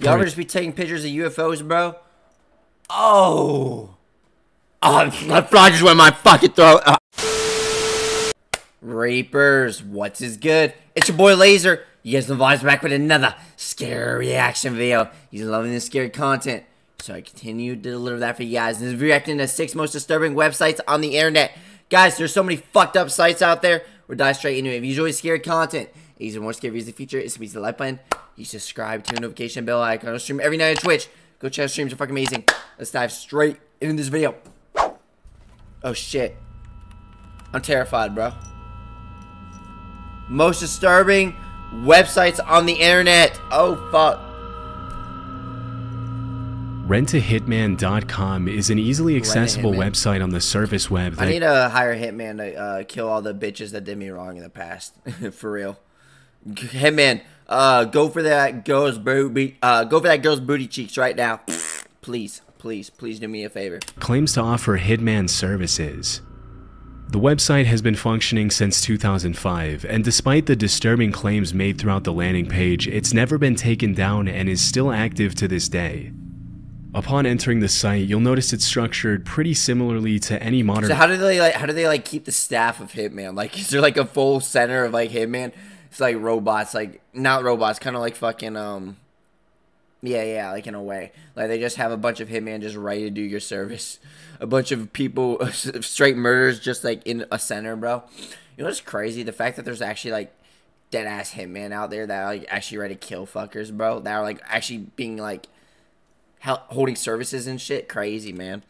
Y'all ever just be taking pictures of UFOs, bro? Oh, that fly just went in my fucking throat. Reapers, what's is good? It's your boy Laser. You guys know Vibes back with another scary reaction video. He's loving this scary content, so I continue to deliver that for you guys. This is reacting to 6 most disturbing websites on the internet. Guys, there's so many fucked up sites out there. We'll dive straight into it. If you enjoy scary content, these are more scary videos in the future. It's the like button. You subscribe to a notification bell icon. I stream every night on Twitch. Go check out streams. Are fucking amazing. Let's dive straight into this video. Oh shit, I'm terrified, bro. Most disturbing websites on the internet. Oh fuck. RentaHitman.com is an easily accessible website on the service web. I need to hire a hitman to kill all the bitches that did me wrong in the past. For real. Hitman, go for that girl's booty. Go for that girl's booty cheeks right now. Please, please, please do me a favor. Claims to offer hitman services. The website has been functioning since 2005, and despite the disturbing claims made throughout the landing page, it's never been taken down and is still active to this day. Upon entering the site, you'll notice it's structured pretty similarly to any modern. So how do they keep the staff of Hitman? Like, is there like a full center of like Hitman? It's like robots, like not robots, kind of like fucking yeah, like in a way, like they just have a bunch of Hitman just ready to do your service. A bunch of people, straight murders, just like in a center, bro. You know what's crazy? The fact that there's actually like dead ass Hitman out there that are like actually ready to kill fuckers, bro. That are like actually being like holding services and shit. Crazy, man.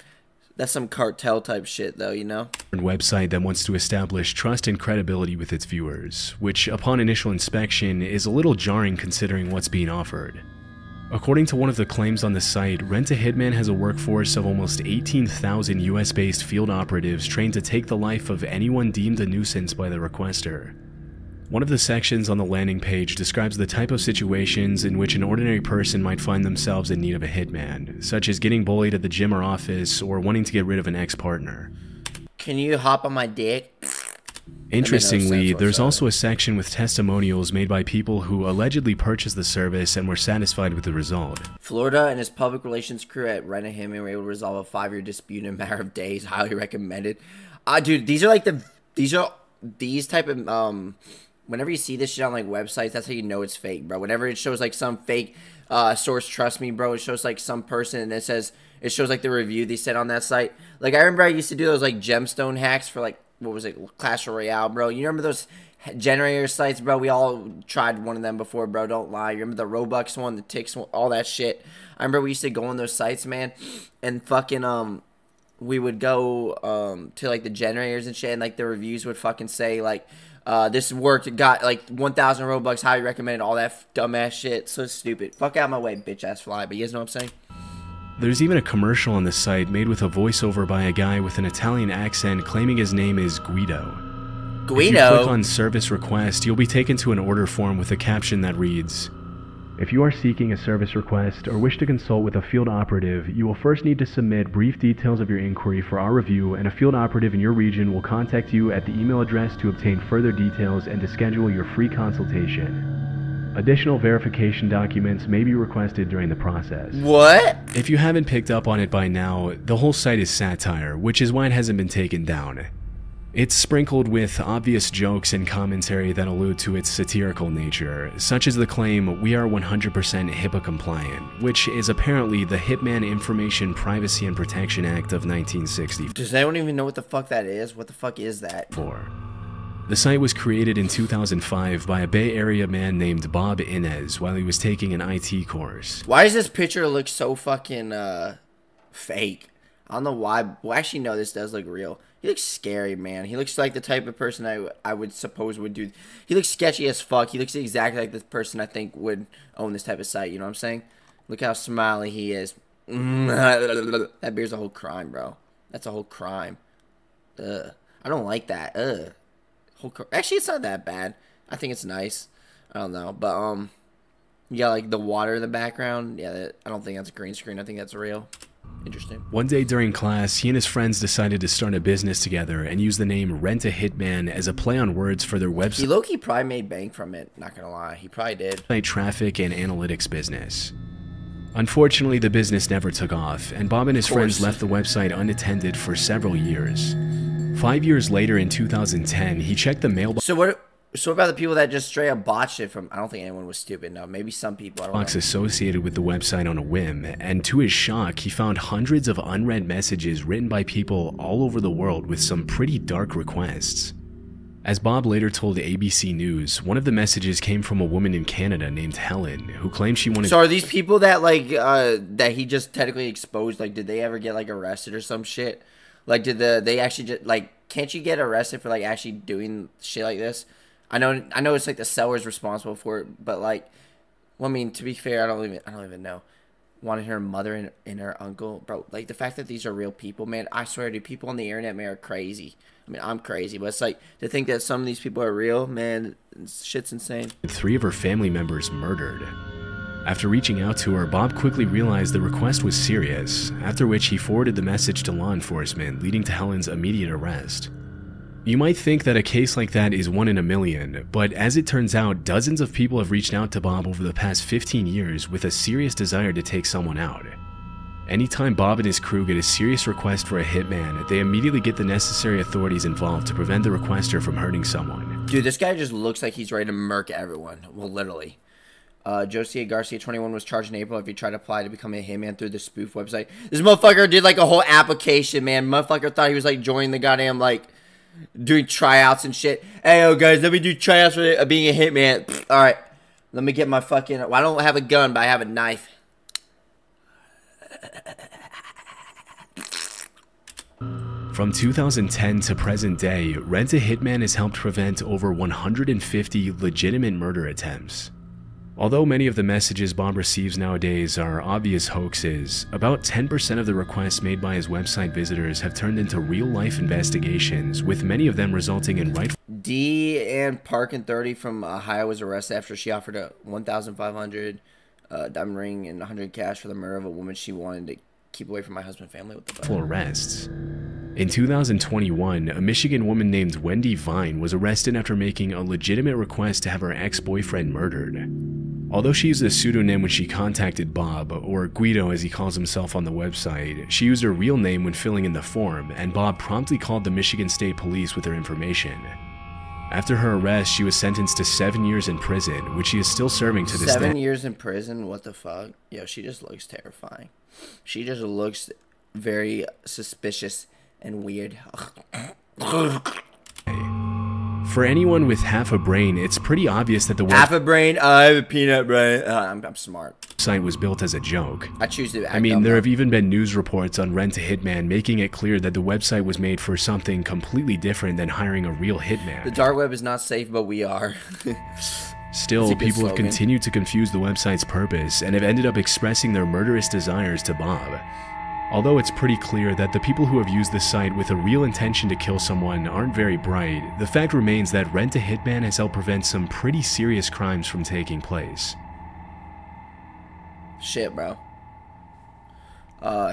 That's some cartel type shit, though, you know? Website that wants to establish trust and credibility with its viewers, which upon initial inspection is a little jarring considering what's being offered. According to one of the claims on the site, Renta Hitman has a workforce of almost 18,000 US-based field operatives trained to take the life of anyone deemed a nuisance by the requester. One of the sections on the landing page describes the type of situations in which an ordinary person might find themselves in need of a hitman, such as getting bullied at the gym or office or wanting to get rid of an ex-partner. Can you hop on my dick? Interestingly, there's also a section with testimonials made by people who allegedly purchased the service and were satisfied with the result. Florida and his public relations crew at Renta Hitman were able to resolve a 5-year dispute in a matter of days. Highly recommended. Dude, these are like these type of whenever you see this shit on like websites, that's how you know it's fake, bro. Whenever it shows like some fake source, trust me, bro, it shows like some person and it shows like the review they said on that site. Like I remember I used to do those like gemstone hacks for like, what was it, Clash Royale, bro. You remember those generator sites, bro? We all tried one of them before, bro. Don't lie. You remember the Robux one, the Tix one, all that shit? I remember we used to go on those sites, man, and fucking we would go to like the generators and shit, and like the reviews would fucking say like this worked, it got like 1,000 Robux, highly recommended, all that dumbass shit. So stupid. Fuck out of my way, bitch ass fly. But you guys know what I'm saying? There's even a commercial on the site made with a voiceover by a guy with an Italian accent claiming his name is Guido. Guido? If you click on service request, you'll be taken to an order form with a caption that reads, "If you are seeking a service request or wish to consult with a field operative, you will first need to submit brief details of your inquiry for our review, and a field operative in your region will contact you at the email address to obtain further details and to schedule your free consultation. Additional verification documents may be requested during the process." What? If you haven't picked up on it by now, the whole site is satire, which is why it hasn't been taken down. It's sprinkled with obvious jokes and commentary that allude to its satirical nature, such as the claim, "We are 100% HIPAA compliant," which is apparently the Hitman Information Privacy and Protection Act of 1960. Does anyone even know what the fuck that is? What the fuck is that? The site was created in 2005 by a Bay Area man named Bob Inez while he was taking an IT course. Why does this picture look so fucking fake? I don't know why. Well, actually, no, this does look real. He looks scary, man. He looks like the type of person I would suppose would do. He looks sketchy as fuck. He looks exactly like the person I think would own this type of site. You know what I'm saying? Look how smiley he is. That beer's a whole crime, bro. That's a whole crime. Ugh. I don't like that. Ugh. Actually, it's not that bad. I think it's nice. I don't know, but you got like the water in the background. Yeah, I don't think that's a green screen. I think that's real. Interesting. One day during class, he and his friends decided to start a business together and use the name Renta Hitman as a play on words for their website. He low-key probably made bank from it. Not gonna lie, he probably did. Traffic and analytics business. Unfortunately, the business never took off, and Bob and his friends left the website unattended for several years. 5 years later, in 2010, he checked the mailbox. So what about the people that just straight up botched it from? I don't think anyone was stupid. No, maybe some people. I don't know. Associated with the website on a whim, and to his shock, he found hundreds of unread messages written by people all over the world with some pretty dark requests. As Bob later told ABC News, one of the messages came from a woman in Canada named Helen, who claimed she wanted. So are these people that like that he just technically exposed? Like, did they ever get like arrested or some shit? Like, did they actually just like? Can't you get arrested for like actually doing shit like this? I know it's like the seller's responsible for it, but like, well, I mean, to be fair, I don't even know. Wanting her mother and her uncle, bro. Like, the fact that these are real people, man. I swear, dude, people on the internet, man, are crazy. I mean, I'm crazy, but it's like to think that some of these people are real, man. Shit's insane. 3 of her family members murdered. After reaching out to her, Bob quickly realized the request was serious, after which he forwarded the message to law enforcement, leading to Helen's immediate arrest. You might think that a case like that is 1 in a million, but as it turns out, dozens of people have reached out to Bob over the past 15 years with a serious desire to take someone out. Anytime Bob and his crew get a serious request for a hitman, they immediately get the necessary authorities involved to prevent the requester from hurting someone. Dude, this guy just looks like he's ready to murk everyone. Well, literally. Josie Garcia, 21, was charged in April after he tried to apply to become a hitman through the spoof website. This motherfucker did like a whole application, man. Motherfucker thought he was like joining the goddamn like doing tryouts and shit. Hey, yo, guys, let me do tryouts for being a hitman. All right, let me get my fucking. Well, I don't have a gun, but I have a knife. From 2010 to present day, Renta Hitman has helped prevent over 150 legitimate murder attempts. Although many of the messages Bob receives nowadays are obvious hoaxes, about 10% of the requests made by his website visitors have turned into real-life investigations, with many of them resulting in rightful. D. Ann Parkin, 30, from Ohio, was arrested after she offered a $1,500 diamond ring and $100 cash for the murder of a woman she wanted to keep away from my husband's family. What the fuck? Arrests. In 2021, a Michigan woman named Wendy Vine was arrested after making a legitimate request to have her ex-boyfriend murdered. Although she used a pseudonym when she contacted Bob, or Guido as he calls himself on the website, she used her real name when filling in the form, and Bob promptly called the Michigan State Police with her information. After her arrest, she was sentenced to 7 years in prison, which she is still serving to this day. 7 years in prison? What the fuck? Yo, she just looks terrifying. She just looks very suspicious and weird. For anyone with half a brain, it's pretty obvious that the half a brain, I have a peanut brain. I'm smart. Website was built as a joke. I choose to act I mean, there have even been news reports on Renta Hitman making it clear that the website was made for something completely different than hiring a real hitman. The dark web is not safe, but we are. Still, people have continued to confuse the website's purpose and have ended up expressing their murderous desires to Bob. Although it's pretty clear that the people who have used this site with a real intention to kill someone aren't very bright, the fact remains that Renta Hitman has helped prevent some pretty serious crimes from taking place. Shit, bro.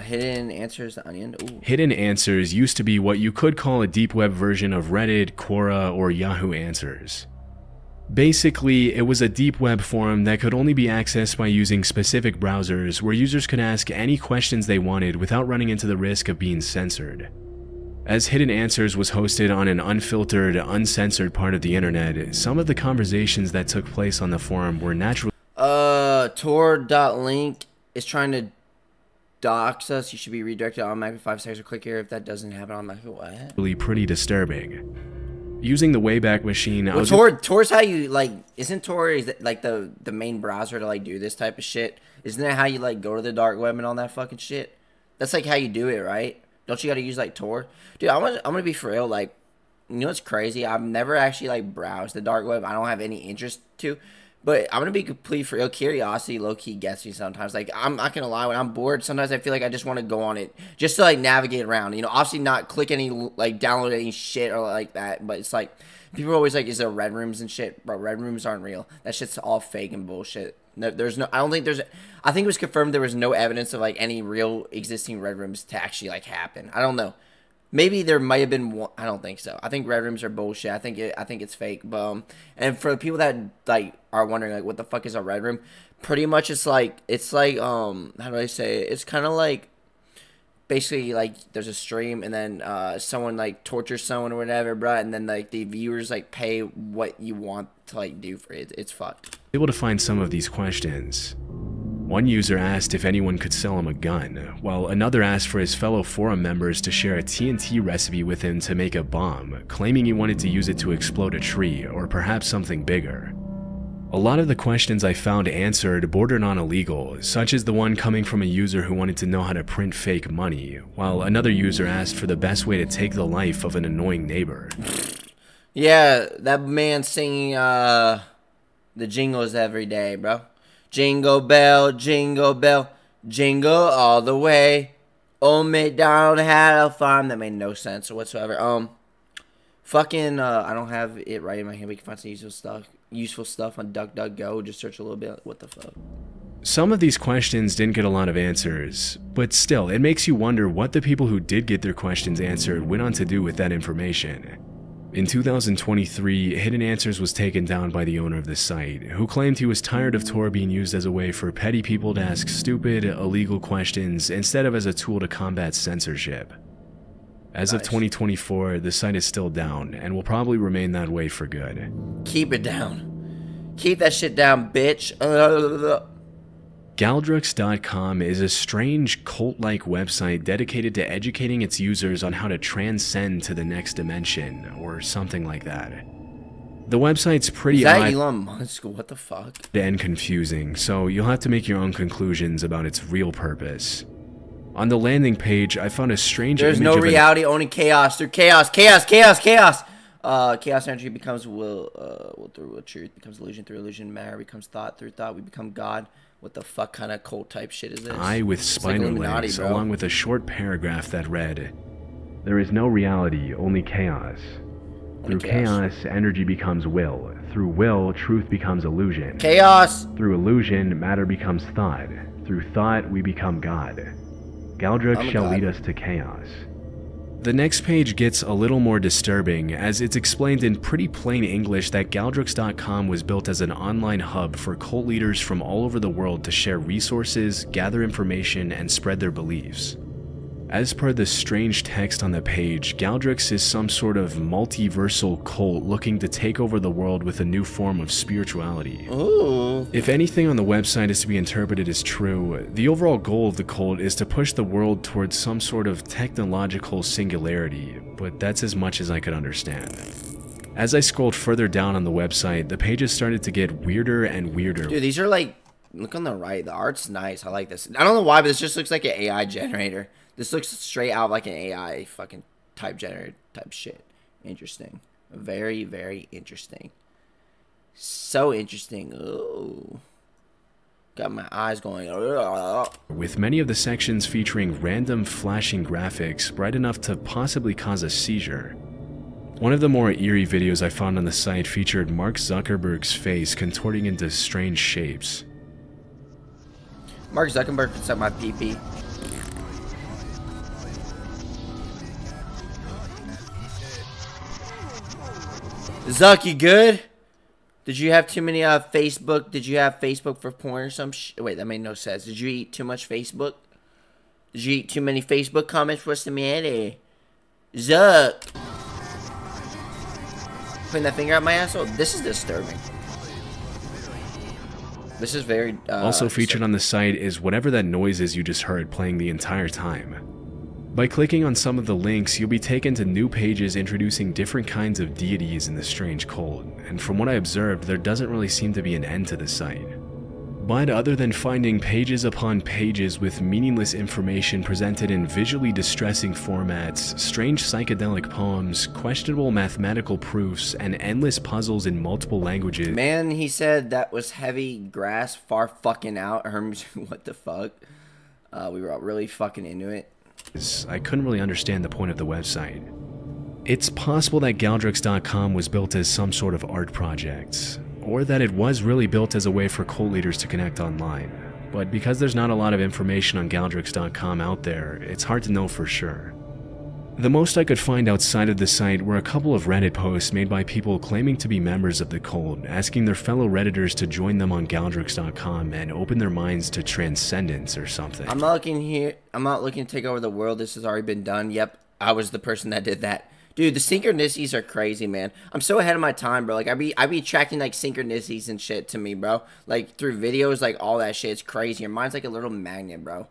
Hidden Answers, The Onion. Ooh. Hidden Answers used to be what you could call a deep web version of Reddit, Quora, or Yahoo Answers. Basically, it was a deep web forum that could only be accessed by using specific browsers where users could ask any questions they wanted without running into the risk of being censored. As Hidden Answers was hosted on an unfiltered, uncensored part of the internet, some of the conversations that took place on the forum were naturally Tor.link is trying to dox us. You should be redirected automatically 5 seconds or click here if that doesn't happen automatically. What? Pretty disturbing. Using the Wayback Machine, well, Tor's how you like. Isn't Tor like the main browser to like do this type of shit? Isn't that how you like go to the dark web and all that fucking shit? That's like how you do it, right? Don't you got to use like Tor? Dude, I'm gonna be for real. Like, you know what's crazy? I've never actually like browsed the dark web. I don't have any interest to. But I'm gonna be complete for real. Curiosity low-key gets me sometimes. Like, I'm not gonna lie, when I'm bored, sometimes I feel like I just want to go on it just to like navigate around. You know, obviously not click any like download any shit or like that. But it's like people are always like, "Is there red rooms and shit?" Bro, red rooms aren't real. That shit's all fake and bullshit. No, there's no. I don't think there's. I think it was confirmed there was no evidence of like any real existing red rooms to actually like happen. I don't know. Maybe there might have been one. I don't think so. I think red rooms are bullshit. I think it's fake. But and for the people that like are wondering like what the fuck is a red room, pretty much it's like how do I say it? It's kind of like basically like there's a stream and then someone like tortures someone or whatever, bro, and then like the viewers like pay what you want to like do for it. It's fucked. Able to find some of these questions. One user asked if anyone could sell him a gun, while another asked for his fellow forum members to share a TNT recipe with him to make a bomb, claiming he wanted to use it to explode a tree or perhaps something bigger. A lot of the questions I found answered bordered on illegal, such as the one coming from a user who wanted to know how to print fake money, while another user asked for the best way to take the life of an annoying neighbor. Yeah, that man singing the jingles every day, bro. Jingle bell, jingle all the way. Old MacDonald had a farm. That made no sense whatsoever. Fucking, I don't have it right in my hand. We can find some useful stuff on DuckDuckGo. Just search a little bit. What the fuck? Some of these questions didn't get a lot of answers, but still, it makes you wonder what the people who did get their questions answered went on to do with that information. In 2023, Hidden Answers was taken down by the owner of the site, who claimed he was tired of Tor being used as a way for petty people to ask stupid, illegal questions instead of as a tool to combat censorship. As of 2024, the site is still down, and will probably remain that way for good. Keep it down. Keep that shit down, bitch. 𝐿Drux.com is a strange cult-like website dedicated to educating its users on how to transcend to the next dimension, or something like that. The website's pretty odd. Is that Elon Musk? What the fuck? And confusing, so you'll have to make your own conclusions about its real purpose. On the landing page, I found a strange There's image no of reality, only chaos. Through chaos. Chaos energy becomes will through truth, becomes illusion through illusion, matter becomes thought, through thought we become God. What the fuck kind of cult type shit is this? eye with spinal legs, along with a short paragraph that read, "There is no reality, only chaos. Through chaos, energy becomes will. Through will, truth becomes illusion. Chaos! Through illusion, matter becomes thought. Through thought, we become God. 𝐿Drux shall lead us to chaos." The next page gets a little more disturbing, as it's explained in pretty plain English that 𝐿Drux.com was built as an online hub for cult leaders from all over the world to share resources, gather information, and spread their beliefs. As per the strange text on the page, 𝐿Drux is some sort of multiversal cult looking to take over the world with a new form of spirituality. Ooh. If anything on the website is to be interpreted as true, the overall goal of the cult is to push the world towards some sort of technological singularity, but that's as much as I could understand. As I scrolled further down on the website, the pages started to get weirder and weirder. Dude, these are like, look on the right, the art's nice. I like this. I don't know why, but this just looks like an AI generator. This looks straight out like an AI fucking type generator type shit. Interesting. Very, very interesting. So interesting. Ooh. Got my eyes going. With many of the sections featuring random flashing graphics bright enough to possibly cause a seizure. One of the more eerie videos I found on the site featured Mark Zuckerberg's face contorting into strange shapes. Mark Zuckerberg puts up my pee-pee. Zuck, you good? Did you have too many Facebook? Did you have Facebook for porn or some wait, that made no sense. Did you eat too much Facebook? Did you eat too many Facebook comments? What's the matter? Zuck. Putting that finger out my asshole? This is disturbing. This is very also featured on the site is whatever that noise is you just heard playing the entire time. By clicking on some of the links, you'll be taken to new pages introducing different kinds of deities in the strange cult, and from what I observed, there doesn't really seem to be an end to the site. But other than finding pages upon pages with meaningless information presented in visually distressing formats, strange psychedelic poems, questionable mathematical proofs, and endless puzzles in multiple languages. Man, he said that was heavy grass far fucking out. Hermes, what the fuck? We were really fucking into it. I couldn't really understand the point of the website. It's possible that 𝐿Drux.com was built as some sort of art project, or that it was really built as a way for cult leaders to connect online, but because there's not a lot of information on 𝐿Drux.com out there, it's hard to know for sure. The most I could find outside of the site were a couple of Reddit posts made by people claiming to be members of the cult, asking their fellow Redditors to join them on 𝐿drix.com and open their minds to transcendence or something. I'm not looking to take over the world. This has already been done. Yep, I was the person that did that. Dude, the synchronicities are crazy, man. I'm so ahead of my time, bro. Like, I be tracking, like, synchronicities and shit to me, bro. Like, through videos, like, all that shit. It's crazy. Your mind's like a little magnet, bro.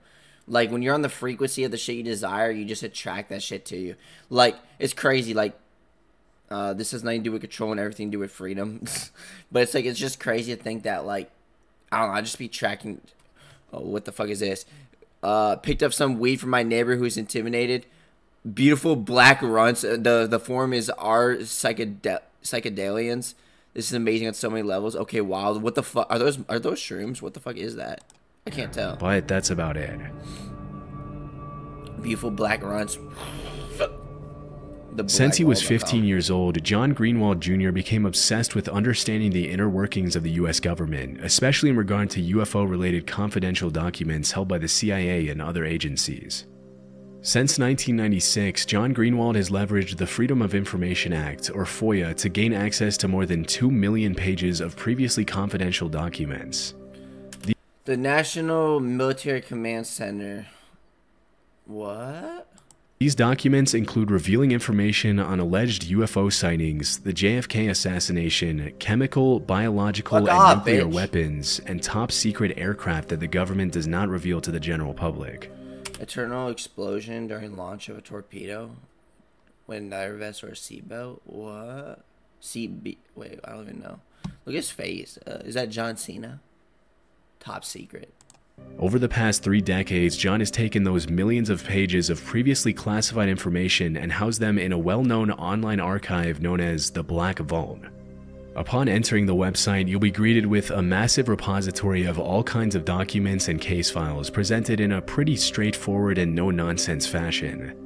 Like, when you're on the frequency of the shit you desire, you just attract that shit to you. Like, it's crazy. Like, this has nothing to do with control and everything to do with freedom. But it's, like, it's just crazy to think that, like, I don't know, I just be tracking. Oh, what the fuck is this? Picked up some weed from my neighbor who's intimidated. Beautiful black runts. The form is 𝐷𝐸𝐴𝐿ians. This is amazing on so many levels. Okay, wild. What the fuck are those shrooms? What the fuck is that? I can't tell. But that's about it. Beautiful black runts. Since he was 15 years old, John Greenwald Jr. became obsessed with understanding the inner workings of the US government, especially in regard to UFO-related confidential documents held by the CIA and other agencies. Since 1996, John Greenwald has leveraged the Freedom of Information Act, or FOIA, to gain access to more than 2 million pages of previously confidential documents. The National Military Command Center. What? These documents include revealing information on alleged UFO sightings, the JFK assassination, chemical, biological, and nuclear weapons, and top-secret aircraft that the government does not reveal to the general public. Eternal explosion during launch of a torpedo when neither vessel or seatbelt. What? Wait, I don't even know. Look at his face. Is that John Cena? Top secret. Over the past 3 decades, John has taken those millions of pages of previously classified information and housed them in a well-known online archive known as the Black Vault. Upon entering the website, you'll be greeted with a massive repository of all kinds of documents and case files presented in a pretty straightforward and no-nonsense fashion.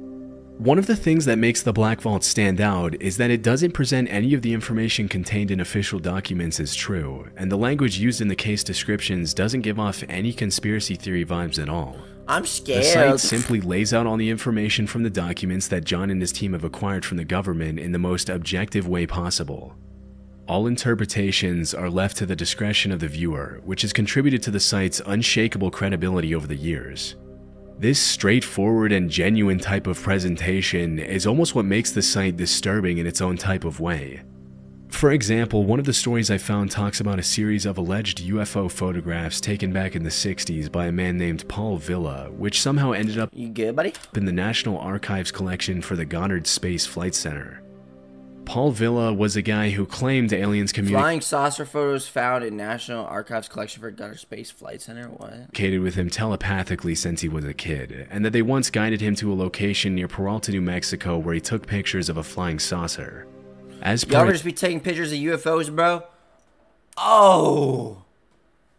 One of the things that makes the Black Vault stand out is that it doesn't present any of the information contained in official documents as true, and the language used in the case descriptions doesn't give off any conspiracy theory vibes at all. I'm scared. The site simply lays out all the information from the documents that John and his team have acquired from the government in the most objective way possible. All interpretations are left to the discretion of the viewer, which has contributed to the site's unshakable credibility over the years. This straightforward and genuine type of presentation is almost what makes the site disturbing in its own type of way. For example, one of the stories I found talks about a series of alleged UFO photographs taken back in the 60s by a man named Paul Villa, which somehow ended up in the National Archives collection for the Goddard Space Flight Center. Paul Villa was a guy who claimed aliens flying saucer photos found in National Archives collection for Goddard Space Flight Center. What? Communicated with him telepathically since he was a kid, and that they once guided him to a location near Peralta, New Mexico, where he took pictures of a flying saucer. Y'all ever just be taking pictures of UFOs, bro? Oh,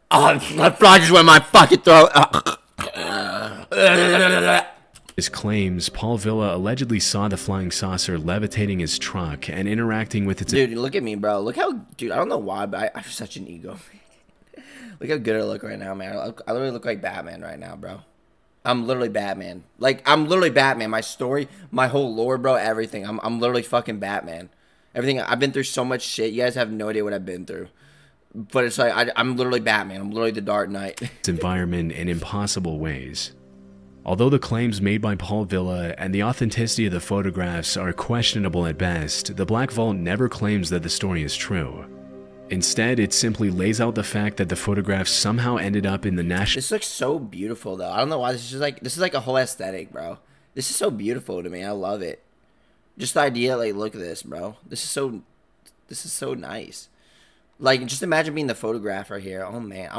my fly just went in my fucking throat. His claims, Paul Villa allegedly saw the flying saucer levitating his truck and interacting with its... Dude, look at me, bro. Look how... Dude, I don't know why, but I have such an ego. Look how good I look right now, man. I literally look like Batman right now, bro. I'm literally Batman. Like, I'm literally Batman. My story, my whole lore, bro, everything. I'm literally fucking Batman. Everything... I've been through so much shit. You guys have no idea what I've been through. But it's like, I'm literally Batman. I'm literally the Dark Knight. Its environment in impossible ways. Although the claims made by Paul Villa and the authenticity of the photographs are questionable at best, the Black Vault never claims that the story is true. Instead, it simply lays out the fact that the photographs somehow ended up in the national... This looks so beautiful, though. I don't know why. This is like a whole aesthetic, bro. This is so beautiful to me. I love it. Just the idea, like, look at this, bro. This is so nice. Like, just imagine being the photographer here. Oh, man.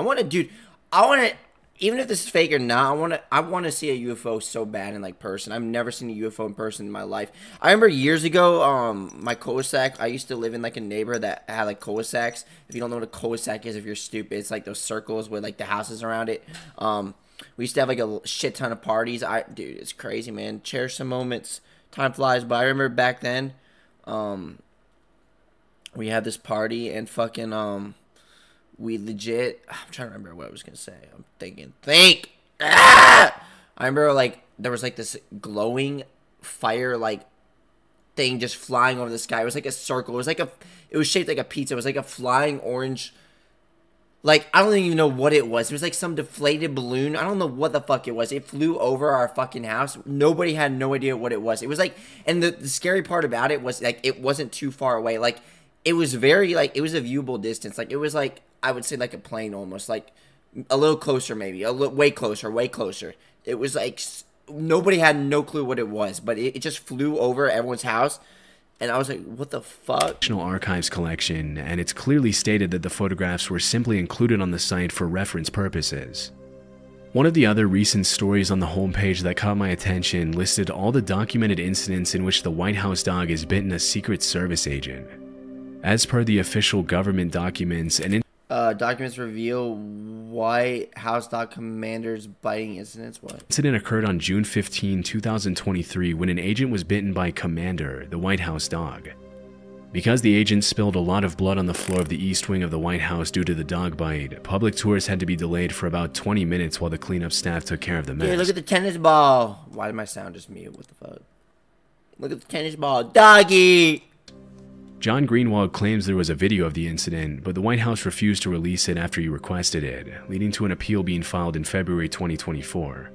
Even if this is fake or not, I want to see a UFO so bad in, like, person. I've never seen a UFO in person in my life. I remember years ago, my cul-de-sac, I used to live in, like, a neighborhood that had, like, cul-de-sacs. If you don't know what a cul-de-sac is, if you're stupid, it's, like, those circles with, like, the houses around it. We used to have, like, a shit ton of parties. Dude, it's crazy, man. Cherish some moments. Time flies by. I remember back then, we had this party and fucking, we legit... I'm trying to remember what I was going to say. I'm thinking... I remember, like, there was, like, this glowing fire like thing just flying over the sky. It was like a circle. It was shaped like a pizza. It was like a flying orange. Like, I don't even know what it was. It was like some deflated balloon. I don't know what the fuck it was. It flew over our fucking house. Nobody had no idea what it was. It was like, and the scary part about it was like, it wasn't too far away. Like, it was very, like, it was a viewable distance. Like, it was like, I would say like a plane almost. Like, a little closer maybe. Way closer, way closer. It was like, nobody had no clue what it was. But it just flew over everyone's house. And I was like, what the fuck? National Archives collection, and it's clearly stated that the photographs were simply included on the site for reference purposes. One of the other recent stories on the homepage that caught my attention listed all the documented incidents in which the White House dog has bitten a Secret Service agent. As per the official government documents, documents reveal White House dog commander's biting incidents. What? Incident occurred on June 15, 2023 when an agent was bitten by Commander, the White House dog. Because the agent spilled a lot of blood on the floor of the east wing of the White House due to the dog bite, public tours had to be delayed for about 20 minutes while the cleanup staff took care of the mess. Dude, look at the tennis ball. Why did my sound just mute? What the fuck? Look at the tennis ball. Doggy! John Greenwald claims there was a video of the incident, but the White House refused to release it after he requested it, leading to an appeal being filed in February 2024.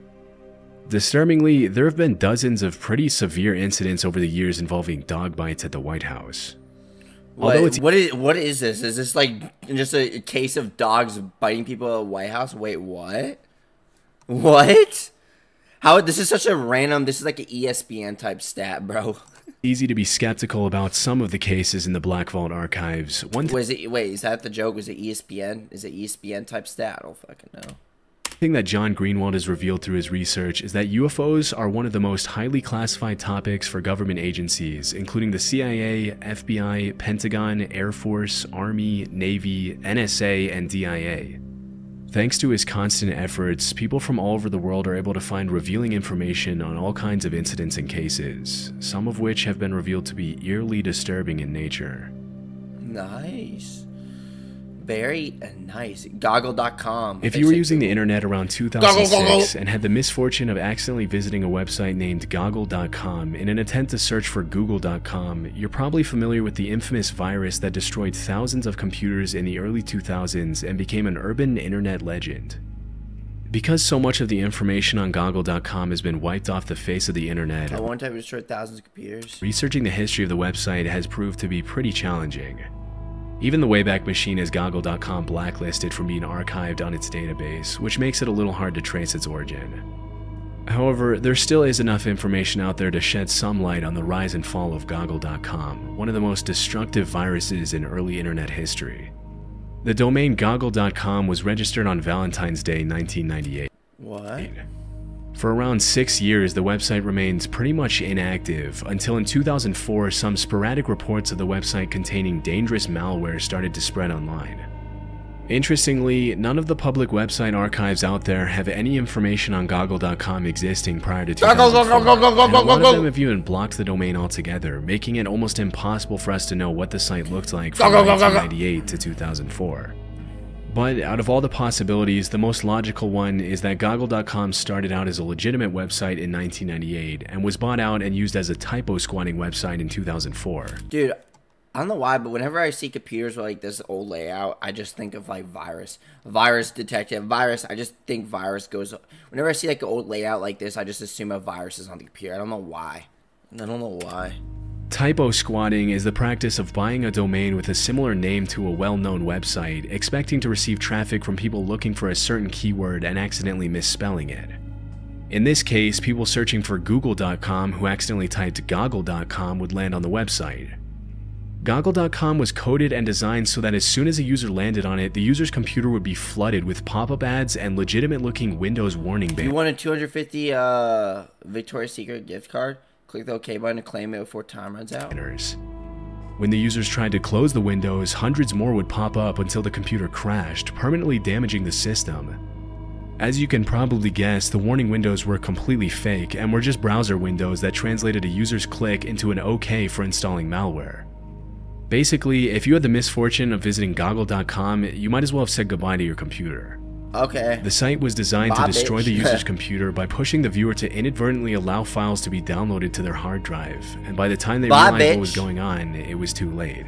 Disturbingly, there have been dozens of pretty severe incidents over the years involving dog bites at the White House. What is this? Is this like just a case of dogs biting people at the White House? Wait, what? What? How? This is such a random. This is like an ESPN type stat, bro. Easy to be skeptical about some of the cases in the Black Vault archives. Wait, is that the joke? Was it ESPN? Is it ESPN type stat? I don't fucking know. The thing that John Greenwald has revealed through his research is that UFOs are one of the most highly classified topics for government agencies, including the CIA, FBI, Pentagon, Air Force, Army, Navy, NSA, and DIA. Thanks to his constant efforts, people from all over the world are able to find revealing information on all kinds of incidents and cases, some of which have been revealed to be eerily disturbing in nature. Nice. Very nice. Goggle.com. If you were using the internet around 2006 and had the misfortune of accidentally visiting a website named Goggle.com in an attempt to search for Google.com, you're probably familiar with the infamous virus that destroyed thousands of computers in the early 2000s and became an urban internet legend. Because so much of the information on Goggle.com has been wiped off the face of the internet, at one time it destroyed thousands of computers. Researching the history of the website has proved to be pretty challenging. Even the Wayback Machine has Goggle.com blacklisted from being archived on its database, which makes it a little hard to trace its origin. However, there still is enough information out there to shed some light on the rise and fall of Goggle.com, one of the most destructive viruses in early internet history. The domain Goggle.com was registered on Valentine's Day 1998. What? For around 6 years, the website remained pretty much inactive until in 2004 some sporadic reports of the website containing dangerous malware started to spread online. Interestingly, none of the public website archives out there have any information on Goggle.com existing prior to 2004, and a lot of them have even blocked the domain altogether, making it almost impossible for us to know what the site looked like from 1998 to 2004. But out of all the possibilities, the most logical one is that Goggle.com started out as a legitimate website in 1998 and was bought out and used as a typo squatting website in 2004. Dude, I don't know why, but whenever I see computers with like this old layout, I just think of like virus detective, virus. I just think virus goes. Whenever I see like an old layout like this, I just assume a virus is on the computer. I don't know why. Typo squatting is the practice of buying a domain with a similar name to a well-known website, expecting to receive traffic from people looking for a certain keyword and accidentally misspelling it. In this case, people searching for Google.com who accidentally typed Goggle.com would land on the website. Goggle.com was coded and designed so that as soon as a user landed on it, the user's computer would be flooded with pop-up ads and legitimate-looking Windows warning banners. You want a 250 Victoria's Secret gift card? Click the OK button to claim it before time runs out. When the users tried to close the windows, hundreds more would pop up until the computer crashed, permanently damaging the system. As you can probably guess, the warning windows were completely fake and were just browser windows that translated a user's click into an OK for installing malware. Basically, if you had the misfortune of visiting Goggle.com, you might as well have said goodbye to your computer. Okay. The site was designed to destroy bitch. the user's computer by pushing the viewer to inadvertently allow files to be downloaded to their hard drive, and by the time they realized what was going on, it was too late.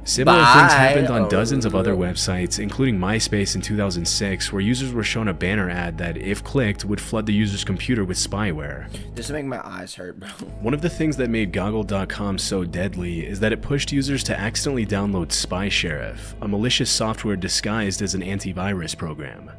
Similar things happened on dozens of other websites, including MySpace in 2006, where users were shown a banner ad that, if clicked, would flood the user's computer with spyware. This is making my eyes hurt, bro. One of the things that made 𝐿.com so deadly is that it pushed users to accidentally download Spy Sheriff, a malicious software disguised as an antivirus program.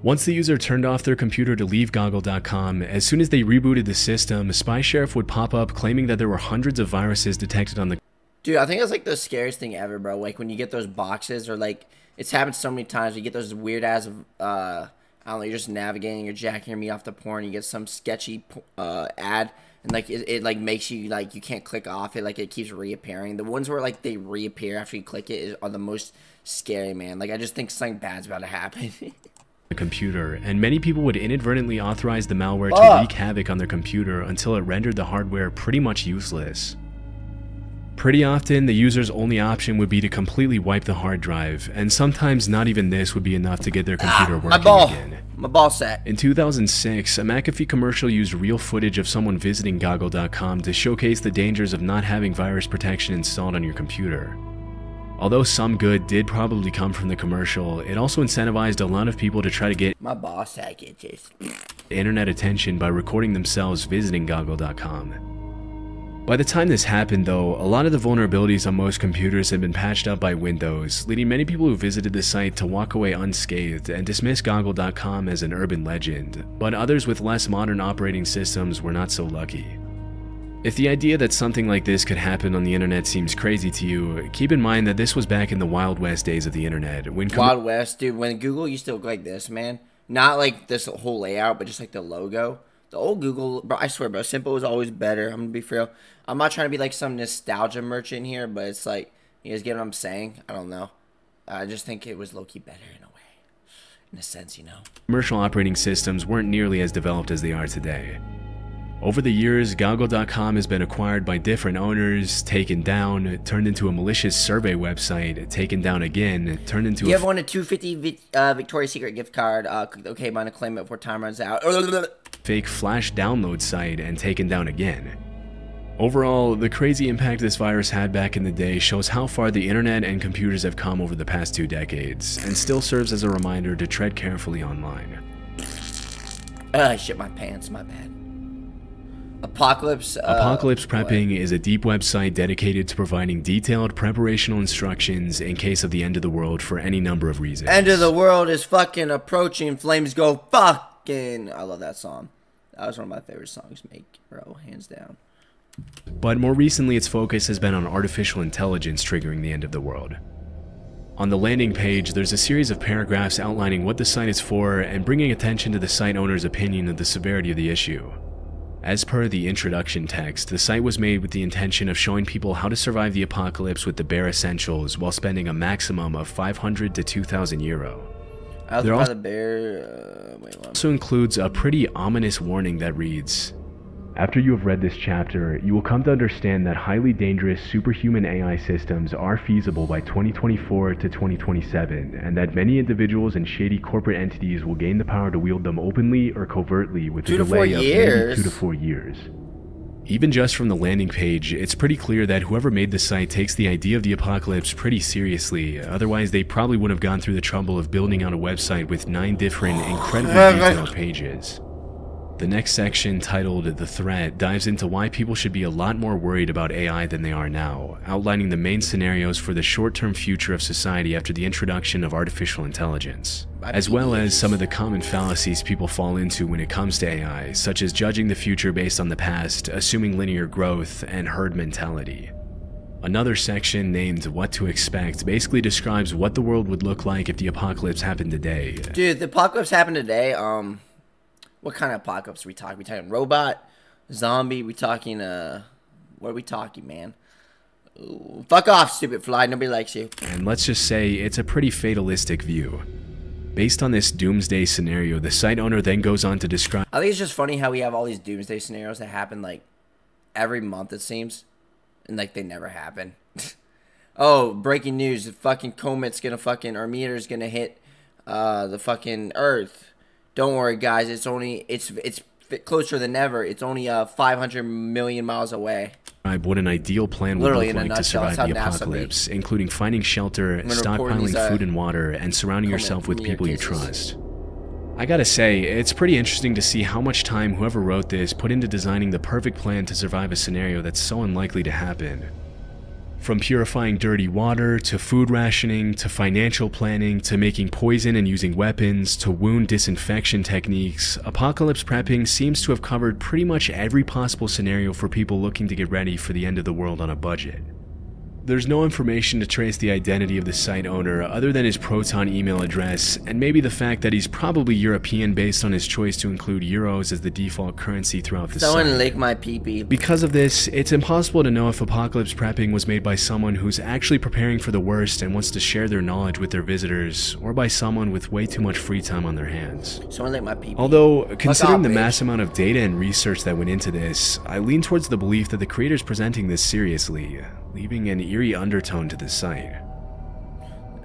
Once the user turned off their computer to leave 𝐿.com, as soon as they rebooted the system, Spy Sheriff would pop up claiming that there were hundreds of viruses detected on the Dude, I think it's like the scariest thing ever, bro. Like when you get those boxes, or like it's happened so many times. You get those weird ass, I don't know. You're just navigating, you're jacking your meat off the porn. You get some sketchy ad, and like it like makes you like you can't click off it. Like it keeps reappearing. The ones where like they reappear after you click it are the most scary, man. Like I just think something bad's about to happen. Computer, and many people would inadvertently authorize the malware to wreak havoc on their computer until it rendered the hardware pretty much useless. Pretty often, the user's only option would be to completely wipe the hard drive, and sometimes not even this would be enough to get their computer working again. My ball sack. In 2006, a McAfee commercial used real footage of someone visiting 𝐿.com to showcase the dangers of not having virus protection installed on your computer. Although some good did probably come from the commercial, it also incentivized a lot of people to try to get my ball sack itches. Internet attention by recording themselves visiting 𝐿.com. By the time this happened though, a lot of the vulnerabilities on most computers had been patched up by Windows, leading many people who visited the site to walk away unscathed and dismiss 𝐿.com as an urban legend, but others with less modern operating systems were not so lucky. If the idea that something like this could happen on the internet seems crazy to you, keep in mind that this was back in the Wild West days of the internet. Wild West, dude, when Google used to look like this, man. Not like this whole layout, but just like the logo. The old Google, bro, I swear, bro, simple was always better. I'm gonna be real. I'm not trying to be like some nostalgia merchant here, but it's like, you guys get what I'm saying? I don't know. I just think it was low-key better in a way. In a sense, you know. Commercial operating systems weren't nearly as developed as they are today. Over the years, 𝐿.com has been acquired by different owners, taken down, turned into a malicious survey website, taken down again, turned into you have won a $250 Victoria's Secret gift card. Okay, I'm gonna claim it before time runs out. Fake flash download site, and taken down again. Overall, the crazy impact this virus had back in the day shows how far the internet and computers have come over the past 2 decades, and still serves as a reminder to tread carefully online. I shit my pants, my bad. Apocalypse Prepping is a deep website dedicated to providing detailed preparational instructions in case of the end of the world for any number of reasons. End of the world is fucking approaching. Flames go fucking. I love that song. That was one of my favorite songs, bro, hands down. But more recently, its focus has been on artificial intelligence triggering the end of the world. On the landing page, there's a series of paragraphs outlining what the site is for and bringing attention to the site owner's opinion of the severity of the issue. As per the introduction text, the site was made with the intention of showing people how to survive the apocalypse with the bare essentials while spending a maximum of 500 to 2,000 euro. There also includes a pretty ominous warning that reads, "After you have read this chapter, you will come to understand that highly dangerous superhuman AI systems are feasible by 2024 to 2027, and that many individuals and shady corporate entities will gain the power to wield them openly or covertly with a delay of maybe 2 to 4 years. Even just from the landing page, it's pretty clear that whoever made the site takes the idea of the apocalypse pretty seriously, otherwise they probably wouldn't have gone through the trouble of building out a website with 9 different incredibly detailed pages. The next section, titled The Threat, dives into why people should be a lot more worried about AI than they are now, outlining the main scenarios for the short-term future of society after the introduction of artificial intelligence, as well as some of the common fallacies people fall into when it comes to AI, such as judging the future based on the past, assuming linear growth, and herd mentality. Another section, named What to Expect, basically describes what the world would look like if the apocalypse happened today. Dude, the apocalypse happened today, what kind of apocalypse are we talking? We talking robot, zombie? We talking what are we talking, man? Ooh, fuck off, stupid fly. Nobody likes you. And let's just say it's a pretty fatalistic view. Based on this doomsday scenario, the site owner then goes on to describe. I think it's just funny how we have all these doomsday scenarios that happen like every month, it seems, and like they never happen. Oh, breaking news! Fucking 𝐿𝐴𝐺𝐻's gonna fucking, our meter's gonna hit the fucking Earth. Don't worry, guys. It's closer than ever. It's only 500 million miles away. What an ideal plan would look like to survive the apocalypse, including finding shelter, stockpiling food and water, and surrounding yourself with people you trust. I gotta say, it's pretty interesting to see how much time whoever wrote this put into designing the perfect plan to survive a scenario that's so unlikely to happen. From purifying dirty water, to food rationing, to financial planning, to making poison and using weapons, to wound disinfection techniques, apocalypse prepping seems to have covered pretty much every possible scenario for people looking to get ready for the end of the world on a budget. There's no information to trace the identity of the site owner other than his Proton email address, and maybe the fact that he's probably European based on his choice to include euros as the default currency throughout the site. Someone lick my pee-pee. Because of this, it's impossible to know if apocalypse prepping was made by someone who's actually preparing for the worst and wants to share their knowledge with their visitors, or by someone with way too much free time on their hands. Someone lick my pee-pee. Although, considering the mass amount of data and research that went into this, I lean towards the belief that the creator's presenting this seriously, leaving an eerie undertone to the site.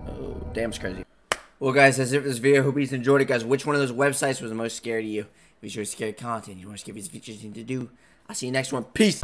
Oh, damn, it's crazy. Well, guys, that's it for this video. Hope you guys enjoyed it, guys. Which one of those websites was the most scary to you? If you're scared content, you want to skip these features you need to do. I'll see you next one. Peace.